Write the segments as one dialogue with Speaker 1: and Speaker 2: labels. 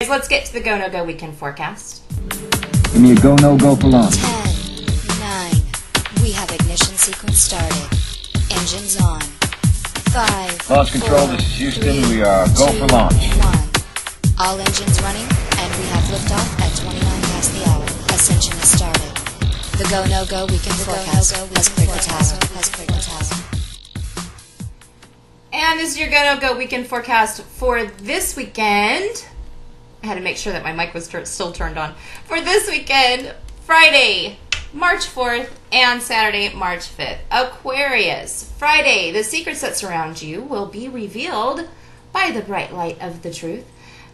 Speaker 1: Let's get to the Go No Go weekend forecast.
Speaker 2: Give me a go no go for launch.
Speaker 3: 10, 9, we have ignition sequence started. Engines on. 5,
Speaker 2: Launch control,
Speaker 3: 4,
Speaker 2: this is Houston.
Speaker 3: 3,
Speaker 2: We are go
Speaker 3: 2,
Speaker 2: for launch.
Speaker 3: 1. All engines running, and we have liftoff at 29 past the hour. Ascension has started. The Go No Go weekend forecast has cleared the tower.
Speaker 1: And this is your Go No Go weekend forecast for this weekend. I had to make sure that my mic was still turned on. For this weekend, Friday, March 4th, and Saturday, March 5th. Aquarius, Friday, the secrets that surround you will be revealed by the bright light of the truth.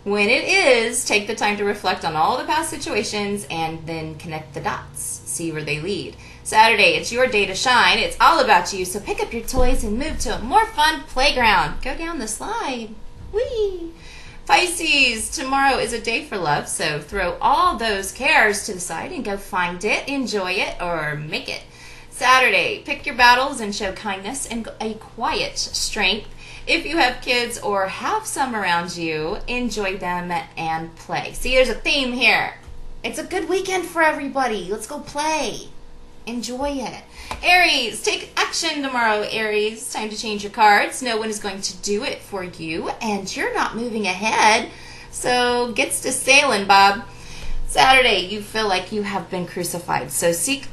Speaker 1: When it is, take the time to reflect on all the past situations and then connect the dots. See where they lead. Saturday, it's your day to shine. It's all about you, so pick up your toys and move to a more fun playground. Go down the slide. Whee! Pisces, tomorrow is a day for love, so throw all those cares to the side and go find it, enjoy it, or make it. Saturday, pick your battles and show kindness and a quiet strength. If you have kids or have some around you, enjoy them and play. See, there's a theme here. It's a good weekend for everybody. Let's go play. Enjoy it. Aries, take action tomorrow, Aries. Time to change your cards. No one is going to do it for you, and you're not moving ahead. So gets to sailing, Bob. Saturday, you feel like you have been crucified. So seek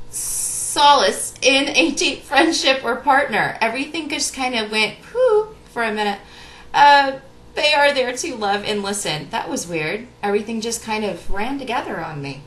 Speaker 1: solace in a deep friendship or partner. Everything just kind of went whoo for a minute. They are there to love and listen. That was weird. Everything just kind of ran together on me.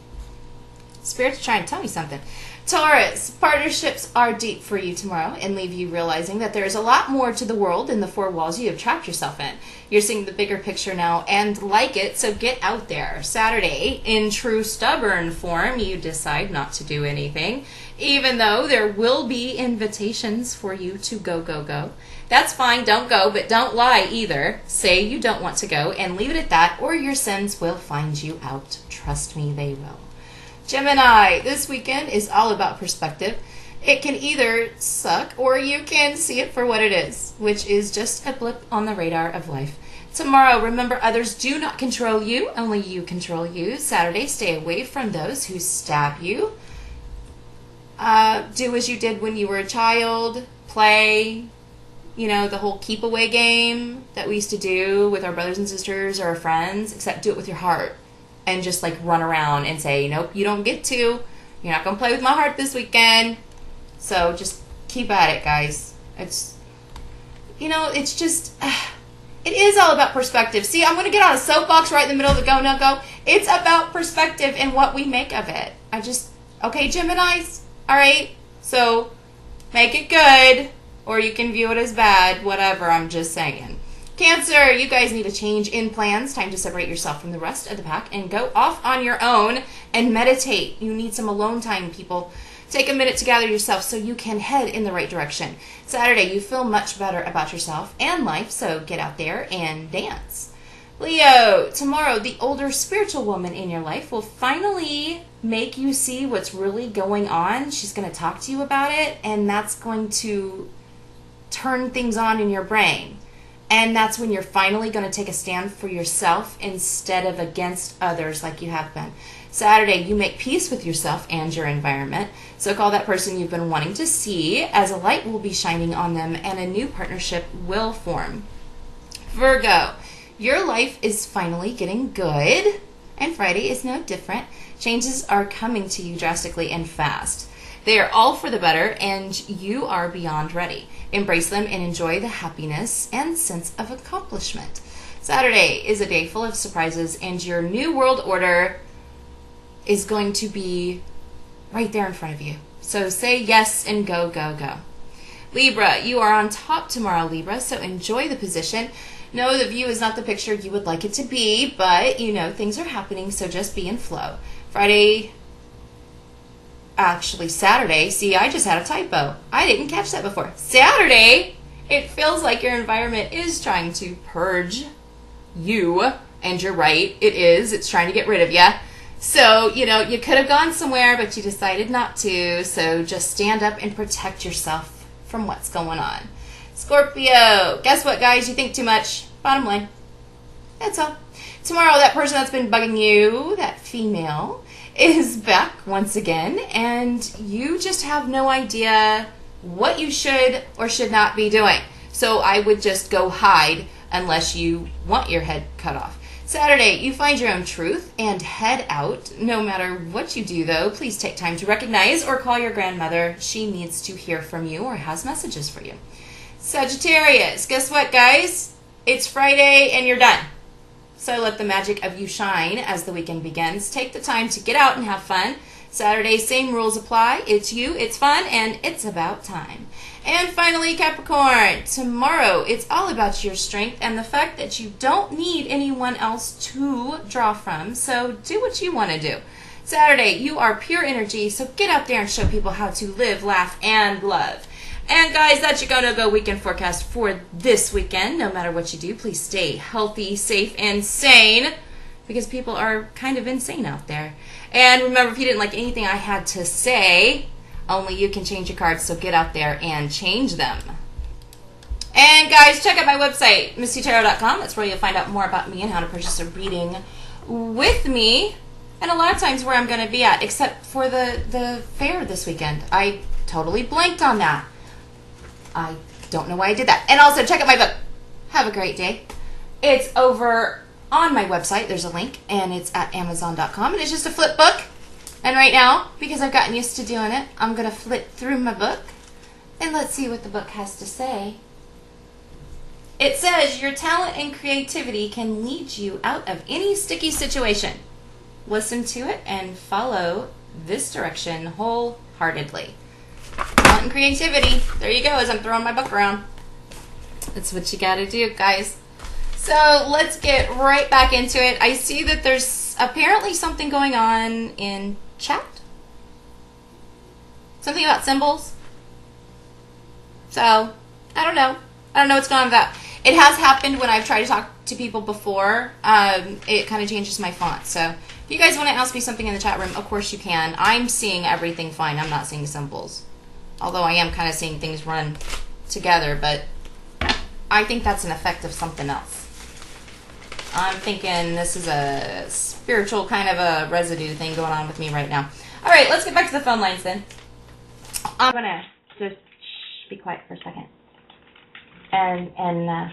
Speaker 1: Spirit's trying to tell me something. Taurus, partnerships are deep for you tomorrow and leave you realizing that there is a lot more to the world than the four walls you have trapped yourself in. You're seeing the bigger picture now and like it, so get out there. Saturday, in true stubborn form, you decide not to do anything, even though there will be invitations for you to go, go, go. That's fine, don't go, but don't lie either. Say you don't want to go and leave it at that, or your sins will find you out. Trust me, they will. Gemini, this weekend is all about perspective. It can either suck or you can see it for what it is, which is just a blip on the radar of life. Tomorrow, remember others do not control you, only you control you. Saturday, stay away from those who stab you. Do as you did when you were a child. Play, the whole keep away game that we used to do with our brothers and sisters or our friends, except do it with your heart. And just run around and say, nope, you don't get to. You're not going to play with my heart this weekend. So just keep at it, guys. It's just, it is all about perspective. See, I'm going to get on a soapbox right in the middle of the Go No Go. It's about perspective and what we make of it. Okay, Geminis? All right? So make it good, or you can view it as bad, whatever, I'm just saying. Cancer, you guys need a change in plans. Time to separate yourself from the rest of the pack and go off on your own and meditate. You need some alone time, people. Take a minute to gather yourself so you can head in the right direction. Saturday, you feel much better about yourself and life, so get out there and dance. Leo, tomorrow, the older spiritual woman in your life will finally make you see what's really going on. She's going to talk to you about it, and that's going to turn things on in your brain. And that's when you're finally going to take a stand for yourself instead of against others like you have been. Saturday, you make peace with yourself and your environment. So call that person you've been wanting to see, as a light will be shining on them and a new partnership will form. Virgo, your life is finally getting good, and Friday is no different. Changes are coming to you drastically and fast. They are all for the better, and you are beyond ready. Embrace them and enjoy the happiness and sense of accomplishment. Saturday is a day full of surprises, and your new world order is going to be right there in front of you. So say yes and go, go, go. Libra, you are on top tomorrow, Libra, so enjoy the position. No, the view is not the picture you would like it to be, but things are happening, so just be in flow. Saturday, see, I just had a typo. I didn't catch that before. Saturday, it feels like your environment is trying to purge you, and you're right, it is. It's trying to get rid of you. So, you could have gone somewhere, but you decided not to, so just stand up and protect yourself from what's going on. Scorpio, guess what, guys? You think too much. Bottom line. That's all. Tomorrow, that person that's been bugging you, that female, is back once again, and you just have no idea what you should or should not be doing. So I would just go hide unless you want your head cut off. Saturday, you find your own truth and head out. No matter what you do, though, please take time to recognize or call your grandmother. She needs to hear from you or has messages for you. Sagittarius, guess what, guys? It's Friday and you're done. So let the magic of you shine as the weekend begins. Take the time to get out and have fun. Saturday, same rules apply. It's you, it's fun, and it's about time. And finally, Capricorn, tomorrow it's all about your strength and the fact that you don't need anyone else to draw from, so do what you want to do. Saturday, you are pure energy, so get out there and show people how to live, laugh, and love. And guys, that's your Go-No-Go weekend forecast for this weekend. No matter what you do, please stay healthy, safe, and sane, because people are kind of insane out there. And remember, if you didn't like anything I had to say, only you can change your cards, so get out there and change them. And guys, check out my website, mistitarot.com. That's where you'll find out more about me and how to purchase a reading with me. And a lot of times where I'm going to be at, except for the fair this weekend. I totally blanked on that. I don't know why I did that. And also, check out my book. Have a great day. It's over on my website. There's a link, and it's at Amazon.com. And it's just a flip book. And right now, because I've gotten used to doing it, I'm going to flip through my book. And let's see what the book has to say. It says, your talent and creativity can lead you out of any sticky situation. Listen to it and follow this direction wholeheartedly. Talent and creativity. There you go, as I'm throwing my book around. That's what you got to do, guys. So let's get right back into it. I see that there's apparently something going on in chat. Something about symbols. So, I don't know. I don't know what's going on with that. It has happened when I've tried to talk to people before. It kind of changes my font. So, if you guys want to ask me something in the chat room, of course you can. I'm seeing everything fine. I'm not seeing symbols. Although I am kind of seeing things run together, but I think that's an effect of something else. I'm thinking this is a spiritual kind of a residue thing going on with me right now. All right, let's get back to the phone lines then. I'm going to just be quiet for a second and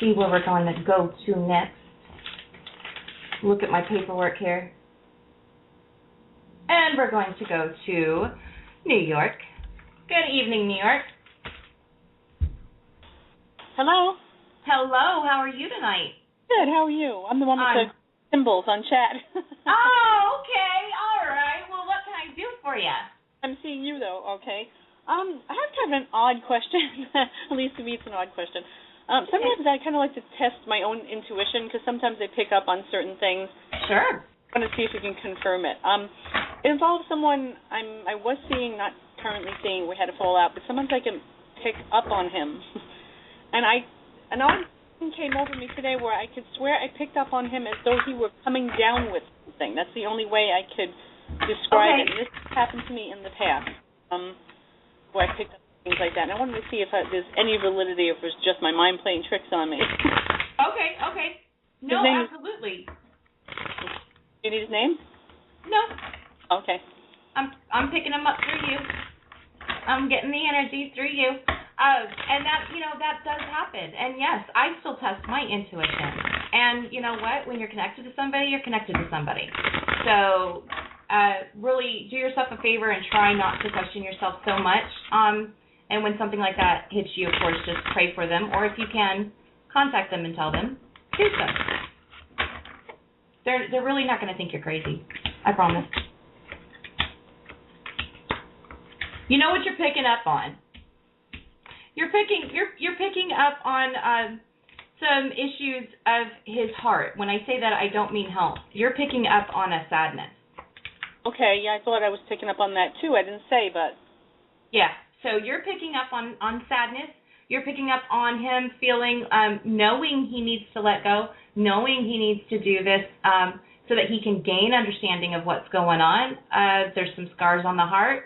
Speaker 1: see where we're going to go to next. Look at my paperwork here. And we're going to go to New York. Good evening, New York.
Speaker 4: Hello.
Speaker 1: Hello, how are you tonight?
Speaker 4: Good, how are you? I'm the one with the symbols on chat.
Speaker 1: Oh, okay, all right. Well, what can I do for you?
Speaker 4: I'm seeing you, though, okay. I have kind of an odd question. At least to me it's an odd question. Sometimes I kind of like to test my own intuition, because sometimes I pick up on certain things.
Speaker 1: Sure.
Speaker 4: I want to see if you can confirm it. It involves someone I was seeing, not currently seeing, we had a fallout, but sometimes I can pick up on him. And an odd thing came over me today where I could swear I picked up on him as though he were coming down with something. That's the only way I could describe it. And this happened to me in the past, where I picked up things like that. And I wanted to see if there's any validity, or if it's just my mind playing tricks on me.
Speaker 1: Okay. No, absolutely.
Speaker 4: Do you need his name?
Speaker 1: No.
Speaker 4: Okay.
Speaker 1: I'm picking him up through you. I'm getting the energy through you. And that, that does happen. And yes, I still test my intuition. And you know what? When you're connected to somebody, you're connected to somebody. So really do yourself a favor and try not to question yourself so much. And when something like that hits you, of course, just pray for them. Or if you can, contact them and tell them, do so. They're really not going to think you're crazy. I promise. You know what you're picking up on. You're picking up on some issues of his heart. When I say that, I don't mean health. You're picking up on a sadness.
Speaker 4: Okay, yeah, I thought I was picking up on that too. I didn't say, but...
Speaker 1: Yeah, so you're picking up on sadness. You're picking up on him feeling, knowing he needs to let go, knowing he needs to do this so that he can gain understanding of what's going on. There's some scars on the heart,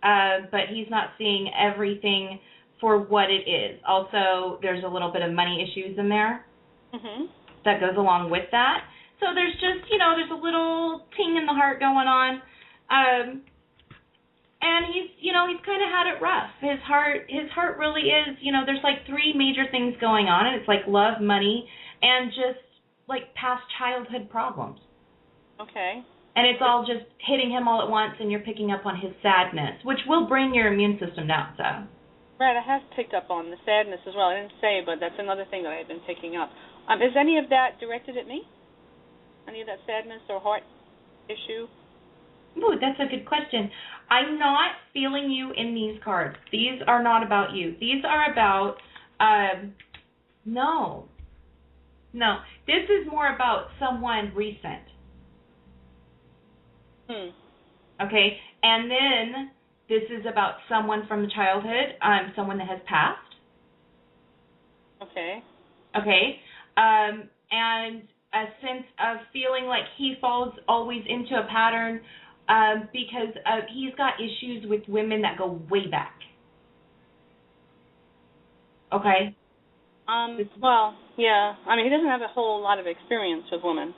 Speaker 1: but he's not seeing everything for what it is. Also, there's a little bit of money issues in there.
Speaker 4: Mm-hmm.
Speaker 1: that goes along with that. So there's just, there's a little ting in the heart going on. And he's kind of had it rough. His heart really is, there's like three major things going on, and it's like love, money, and just like past childhood problems.
Speaker 4: Okay.
Speaker 1: And it's all just hitting him all at once, and you're picking up on his sadness, which will bring your immune system down, so.
Speaker 4: Right, I have picked up on the sadness as well. I didn't say, but that's another thing that I've been picking up. Is any of that directed at me? Any of that sadness or heart issue?
Speaker 1: Ooh, that's a good question. I'm not feeling you in these cards. These are not about you. These are about, no. This is more about someone recent. Okay, and then this is about someone from the childhood, someone that has passed.
Speaker 4: Okay.
Speaker 1: Okay, and a sense of feeling like he falls always into a pattern because he's got issues with women that go way back. Okay?
Speaker 4: Well, yeah. I mean, he doesn't have a whole lot of experience with women.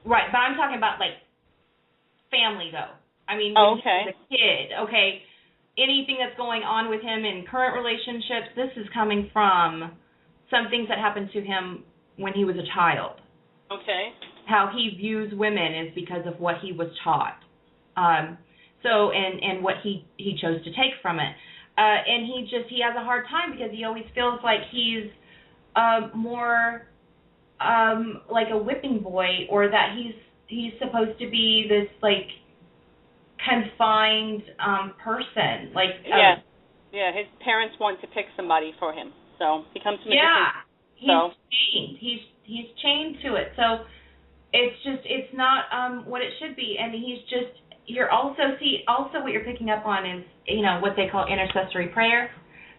Speaker 1: Right, but I'm talking about, like, family, though. I mean,
Speaker 4: when
Speaker 1: he was a kid, okay? Anything that's going on with him in current relationships, this is coming from some things that happened to him when he was a child.
Speaker 4: Okay.
Speaker 1: How he views women is because of what he was taught. And what he chose to take from it. And he has a hard time because he always feels like he's more like a whipping boy, or that he's supposed to be this like confined person. Like
Speaker 4: yeah, his parents want to pick somebody for him, so he comes to me.
Speaker 1: He's chained. He's chained to it. So it's not what it should be, and you're also what you're picking up on is what they call intercessory prayer.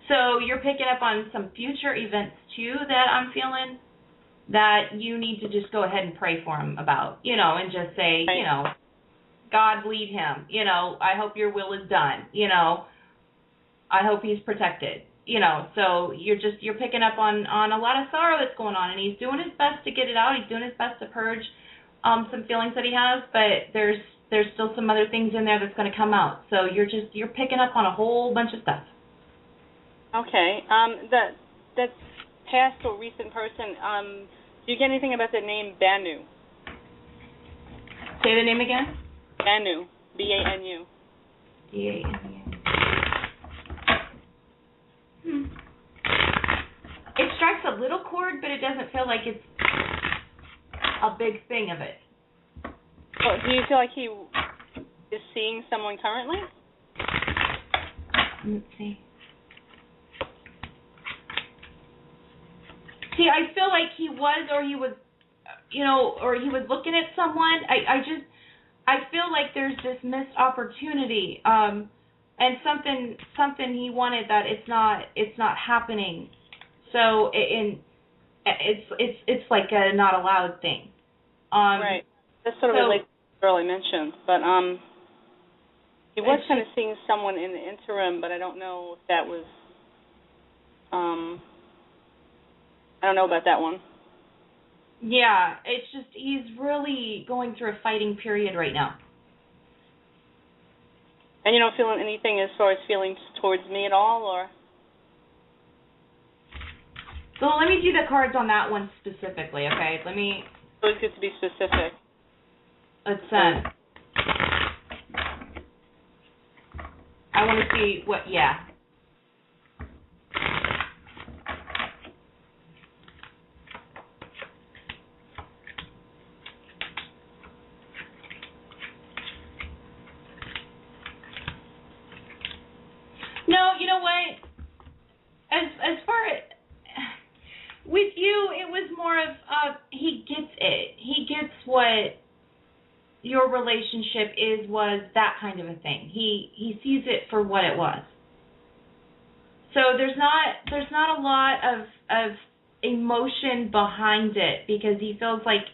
Speaker 1: So you're picking up on some future events too that I'm feeling that you need to just go ahead and pray for him about, and just say, God lead him, I hope your will is done, I hope he's protected, so you're picking up on a lot of sorrow that's going on, and he's doing his best to get it out. He's doing his best to purge some feelings that he has, but there's still some other things in there that's going to come out. So you're picking up on a whole bunch of stuff.
Speaker 4: Okay. That past or recent person, do you get anything about the name Banu?
Speaker 1: Say the name again.
Speaker 4: Banu. B-A-N-U.
Speaker 1: B-A-N-U. It strikes a little chord, but it doesn't feel like it's a big thing of it.
Speaker 4: Well, do you feel like he is seeing someone currently?
Speaker 1: Let's see. See, I feel like he was, or he was, or he was looking at someone. I feel like there's this missed opportunity, and something he wanted that it's not happening. So it's like a not allowed thing.
Speaker 4: Right. That sort of relates to what Early mentioned, but he was kind of seeing someone in the interim, but I don't know if that was. I don't know about that one.
Speaker 1: Yeah, it's just he's really going through a fighting period right now.
Speaker 4: And you don't feel anything as far as feelings towards me at all, or?
Speaker 1: So let me do the cards on that one specifically, okay? Let me.
Speaker 4: It's always good to be specific.
Speaker 1: Let's I want to see what. Yeah. No, you know what? As far as with you, it was more of he gets it. He gets what your relationship was that kind of a thing. He sees it for what it was. So there's not a lot of emotion behind it because he feels like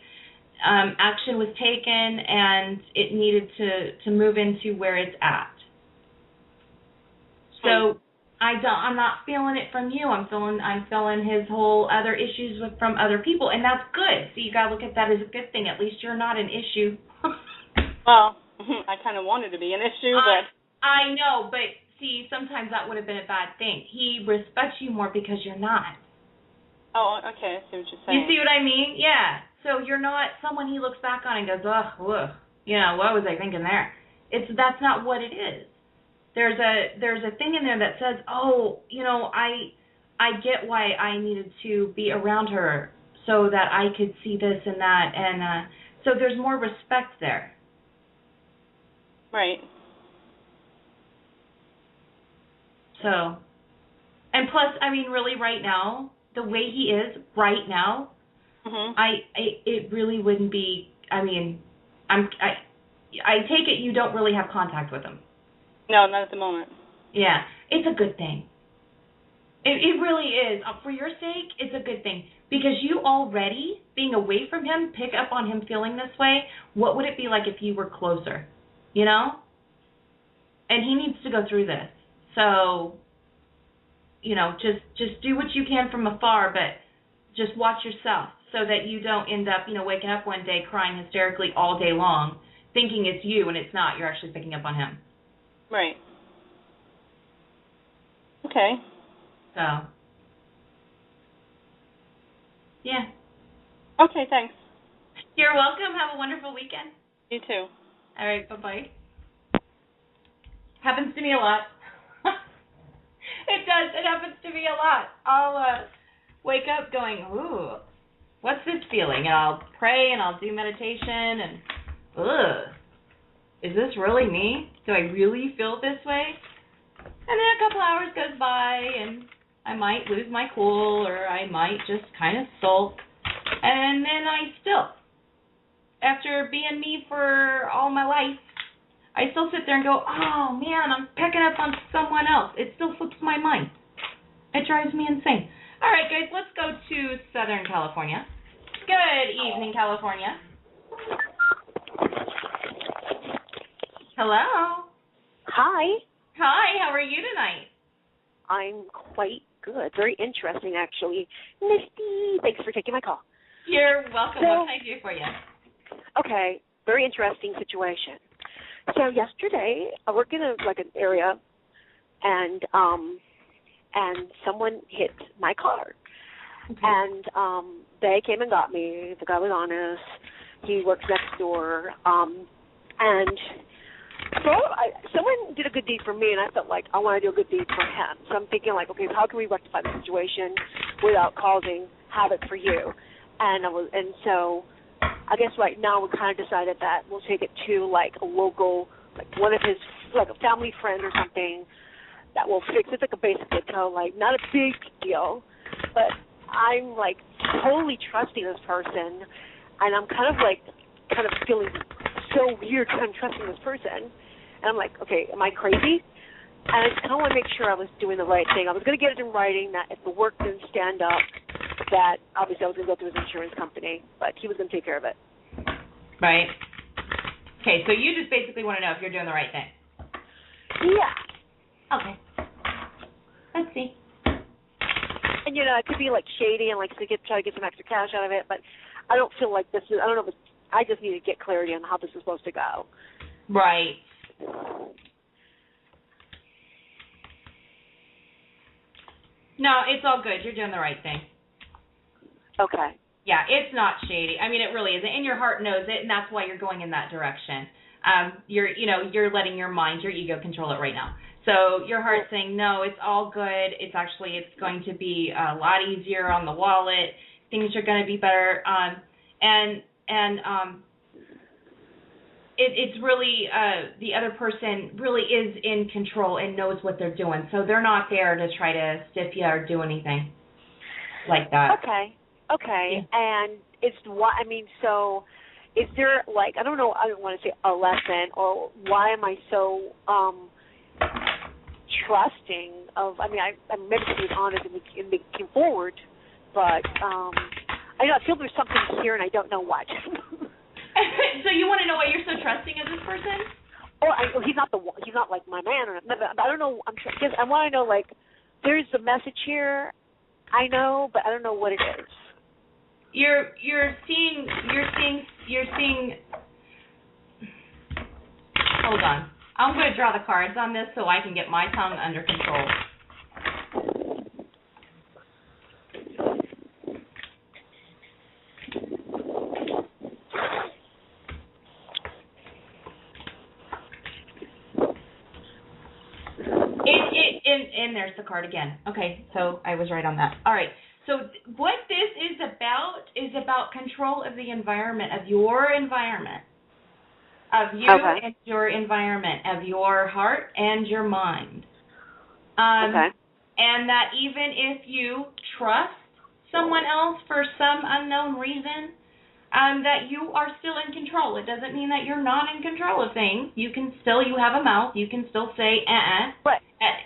Speaker 1: action was taken and it needed to move into where it's at. So I'm not feeling it from you. I'm feeling his whole other issues from other people, and that's good. So you gotta look at that as a good thing. At least you're not an issue.
Speaker 4: Well, I kind of wanted to be an issue, but
Speaker 1: I know, but see, sometimes that would have been a bad thing. He respects you more because you're not.
Speaker 4: oh, okay, I see what you're saying.
Speaker 1: You see what I mean? Yeah. So you're not someone he looks back on and goes, ugh, what was I thinking there? That's not what it is. There's a thing in there that says, oh, I get why I needed to be around her so that I could see this and that, and so there's more respect there.
Speaker 4: Right.
Speaker 1: So, and plus, I mean, really, right now, the way he is right now, it really wouldn't be. I mean, I take it you don't really have contact with him.
Speaker 4: No, not at the moment.
Speaker 1: Yeah, it's a good thing. It really is. For your sake, it's a good thing. Because you already, being away from him, pick up on him feeling this way. What would it be like if you were closer? You know? And he needs to go through this. So, just do what you can from afar, but just watch yourself so that you don't end up, waking up one day crying hysterically all day long, thinking it's you and it's not. You're actually picking up on him.
Speaker 4: Right. Okay.
Speaker 1: So, yeah.
Speaker 4: Okay, thanks.
Speaker 1: You're welcome. Have a wonderful weekend.
Speaker 4: You too.
Speaker 1: All right, bye-bye. Happens to me a lot. It does. It happens to me a lot. I'll wake up going, ooh, what's this feeling? And I'll pray and I'll do meditation and, is this really me? Do I really feel this way? And then a couple hours goes by and I might lose my cool or I might just kind of sulk. And then I still, after being me for all my life, I still sit there and go, oh, man, I'm picking up on someone else. It still slips my mind. It drives me insane. All right, guys, let's go to Southern California. Good evening, California. Hello.
Speaker 5: Hi.
Speaker 1: Hi, how are you tonight?
Speaker 5: I'm quite good. Very interesting, actually. Misty, thanks for taking my call.
Speaker 1: You're welcome. What can I do for you?
Speaker 5: Okay, very interesting situation. So yesterday, I work in an area, and someone hit my car. Okay. And they came and got me. The guy was honest. He works next door. And so someone did a good deed for me, and I felt like I want to do a good deed for him. So I'm thinking, okay, how can we rectify the situation without causing havoc for you? And so I guess right now we kind of decided that we'll take it to a local, one of his, a family friend or something that will fix it, a basic tow, not a big deal, but I'm totally trusting this person, and I'm kind of feeling so weird when I'm trusting this person, and I'm like, okay, am I crazy? And I just kind of want to make sure I was doing the right thing. I was going to get it in writing that if the work didn't stand up, that obviously I was going to go through his insurance company, but he was going to take care of it. Right.
Speaker 1: Okay, so you just basically want to know if you're doing the right thing.
Speaker 5: Yeah.
Speaker 1: Okay. Let's see.
Speaker 5: And, it could be, shady and, try to get some extra cash out of it, but I don't feel like this is, I don't know if it's, I just need to get clarity on how this is supposed to go.
Speaker 1: Right. No, it's all good. You're doing the right thing.
Speaker 5: Okay.
Speaker 1: Yeah, it's not shady. I mean, it really isn't. And your heart knows it, and that's why you're going in that direction. You're letting your mind, your ego control it right now. So your heart's saying, no, it's all good. It's going to be a lot easier on the wallet. Things are going to be better. It's really, the other person really is in control and knows what they're doing. So they're not there to try to stiff you or do anything like that.
Speaker 5: Okay.
Speaker 1: Yeah.
Speaker 5: And so is there, I don't know, I don't want to say a lesson, or why am I so trusting of, I'm maybe being honest and looking forward, but I feel there's something here and I don't know what.
Speaker 1: So you want to know why you're so trusting of this person?
Speaker 5: He's not my man, or I don't know. I want to know There's a message here, I know, but I don't know what it is.
Speaker 1: You're seeing. Hold on. I'm going to draw the cards on this so I can get my tongue under control. And there's the card again. Okay, so I was right on that. All right. So what this is about control of the environment, of your environment, of you and your environment, of your heart and your mind. And that even if you trust someone else for some unknown reason, that you are still in control. It doesn't mean that you're not in control of things. You have a mouth. You can still say at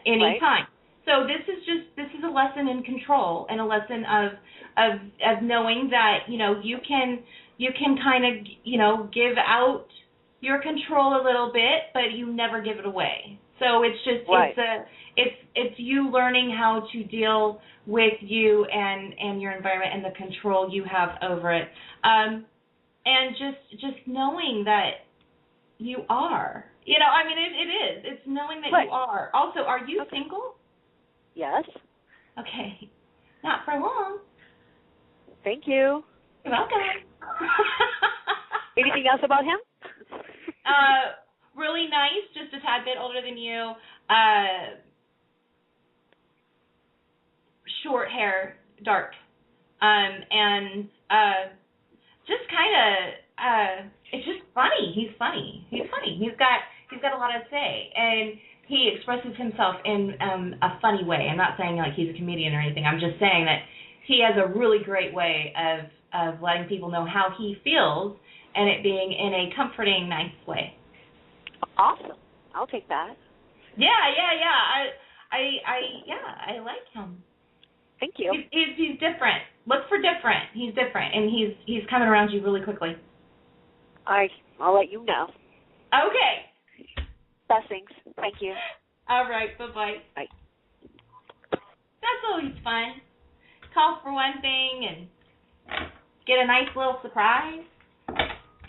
Speaker 1: any time. So this is a lesson in control and a lesson of knowing that, you can kind of, give out your control a little bit, but you never give it away. So it's just it's you learning how to deal with you and your environment and the control you have over it. And just knowing that you are. It is. It's knowing that you are. Also, are you single?
Speaker 5: Yes.
Speaker 1: Okay. Not for long.
Speaker 5: Thank you.
Speaker 1: You're welcome.
Speaker 5: Anything else about him?
Speaker 1: Really nice, just a tad bit older than you. Short hair, dark. And just kind of it's just funny. He's funny. He's got a lot to say, and he expresses himself in a funny way. I'm not saying like he's a comedian or anything. I'm just saying that he has a really great way of letting people know how he feels, and it being in a comforting, nice way.
Speaker 5: Awesome. I'll take that.
Speaker 1: Yeah. I like him.
Speaker 5: Thank you.
Speaker 1: He's different. Look for different. He's different, and he's coming around you really quickly.
Speaker 5: I'll let you know.
Speaker 1: Okay.
Speaker 5: Blessings. Thank you.
Speaker 1: All right. Bye-bye.
Speaker 5: Bye.
Speaker 1: That's always fun. Call for one thing and get a nice little surprise.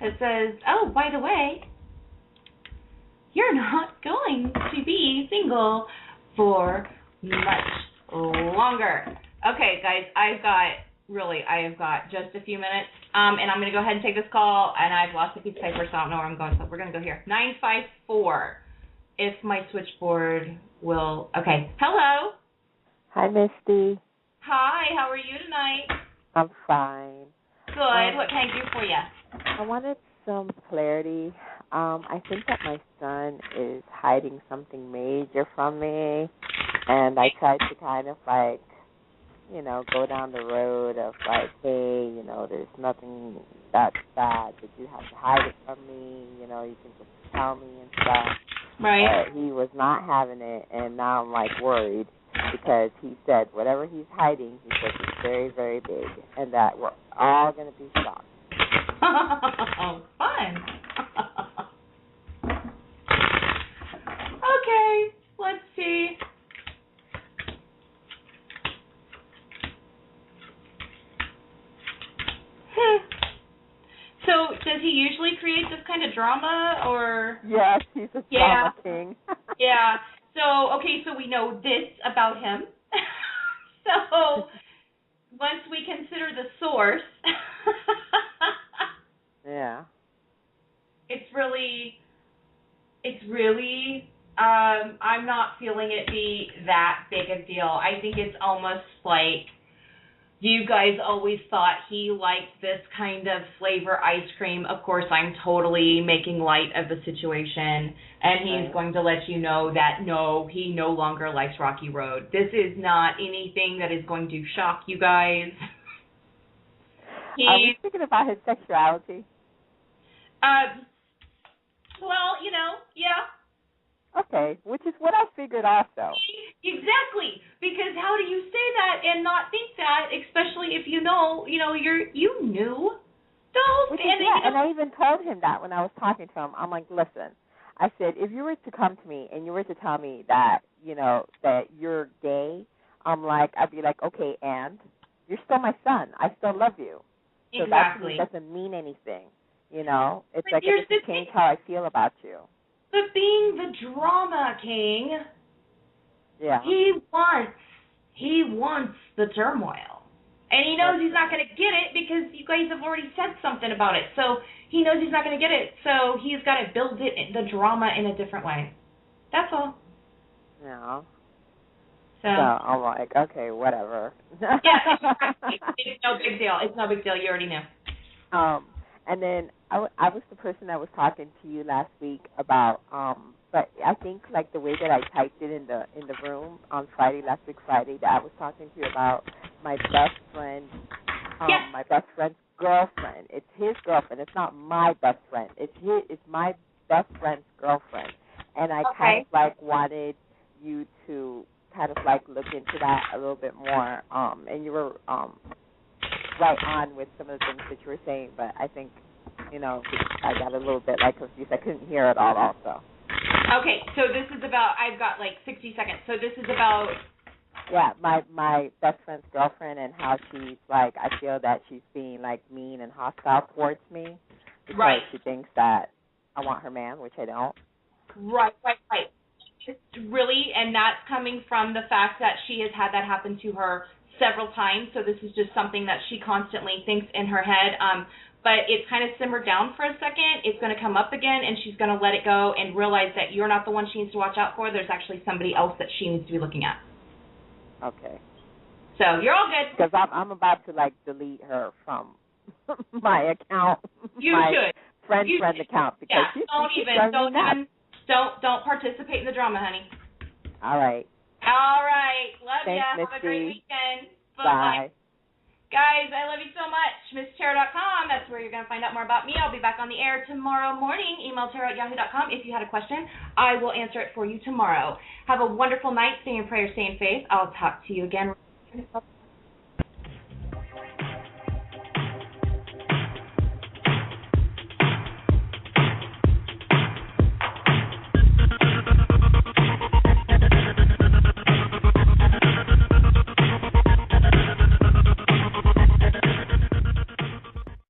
Speaker 1: It says, oh, by the way, you're not going to be single for much longer. Okay, guys, I've got just a few minutes, and I'm going to go ahead and take this call, and I've lost a piece of paper, so I don't know where I'm going, so we're going to go here. 954, if my switchboard will, okay. Hello.
Speaker 6: Hi, Misty.
Speaker 1: Hi, how are you tonight?
Speaker 6: I'm fine.
Speaker 1: Good. What can I do for you?
Speaker 6: I wanted some clarity. I think that my son is hiding something major from me, and I tried to kind of go down the road of hey, there's nothing that bad, but you have to hide it from me, you can just tell me and stuff.
Speaker 1: Right.
Speaker 6: But he was not having it, and now I'm worried because he said whatever he's hiding, he says it's very, very big, and that we're all going to be shocked.
Speaker 1: Fun. Okay, let's see. So, does he usually create this kind of drama, or?
Speaker 6: Yes, he's a drama king.
Speaker 1: Yeah. So, okay, so we know this about him. So, once we consider the source,
Speaker 6: yeah,
Speaker 1: it's really, I'm not feeling it be that big a deal. I think it's almost like you guys always thought he liked this kind of flavor ice cream. Of course, I'm totally making light of the situation, and he's going to let you know that, no, he no longer likes Rocky Road. This is not anything that is going to shock you guys.
Speaker 6: Are we thinking about his sexuality?
Speaker 1: Well, yeah. Okay,
Speaker 6: which is what I figured also.
Speaker 1: Exactly, because how do you say that and not think that, especially if you knew the whole thing.
Speaker 6: And I even told him that when I was talking to him. I'm like, listen, I said, if you were to come to me and you were to tell me that, that you're gay, I'd be like, okay, and you're still my son. I still love you. So
Speaker 1: Exactly.
Speaker 6: that doesn't mean anything. You know, it's
Speaker 1: But
Speaker 6: like it doesn't change how I feel about you.
Speaker 1: But being the drama king, he wants the turmoil. And he knows he's not going to get it because you guys have already said something about it. So he knows he's not going to get it. So he's got to build the drama in a different way. That's all.
Speaker 6: Yeah.
Speaker 1: So
Speaker 6: I'm like, okay, whatever.
Speaker 1: Yeah, it's no big deal. It's no big deal. You already knew.
Speaker 6: And then I was the person that was talking to you last week about, but I think like the way that I typed it in the room on last week Friday, that I was talking to you about my best friend, my best friend's girlfriend. It's his girlfriend. It's not my best friend. It's my best friend's girlfriend. And I kind of like wanted you to kind of like look into that a little bit more. And you were right on with some of the things that you were saying, but I think, you know, I got a little bit like confused. I couldn't hear it all also.
Speaker 1: Okay, so this is about, I've got like 60 seconds. So this is about...
Speaker 6: Yeah, my best friend's girlfriend and how she's like, I feel that she's being like mean and hostile towards me because she thinks that I want her man, which I don't.
Speaker 1: Right. It's really, and that's coming from the fact that she has had that happen to her several times, so this is just something that she constantly thinks in her head. But it's kind of simmered down for a second. It's going to come up again, and she's going to let it go and realize that you're not the one she needs to watch out for. There's actually somebody else that she needs to be looking at.
Speaker 6: Okay.
Speaker 1: So you're all good.
Speaker 6: Because I'm about to, like, delete her from my account.
Speaker 1: You should.
Speaker 6: Friend account. Because
Speaker 1: don't participate in the drama, honey.
Speaker 6: All right.
Speaker 1: Love
Speaker 6: Thanks,
Speaker 1: ya.
Speaker 6: Misty.
Speaker 1: Have a great weekend.
Speaker 6: Bye.
Speaker 1: Guys, I love you so much. mistitarot.com. That's where you're going to find out more about me. I'll be back on the air tomorrow morning. Email tarot@yahoo.com. If you had a question, I will answer it for you tomorrow. Have a wonderful night. Stay in prayer, stay in faith. I'll talk to you again.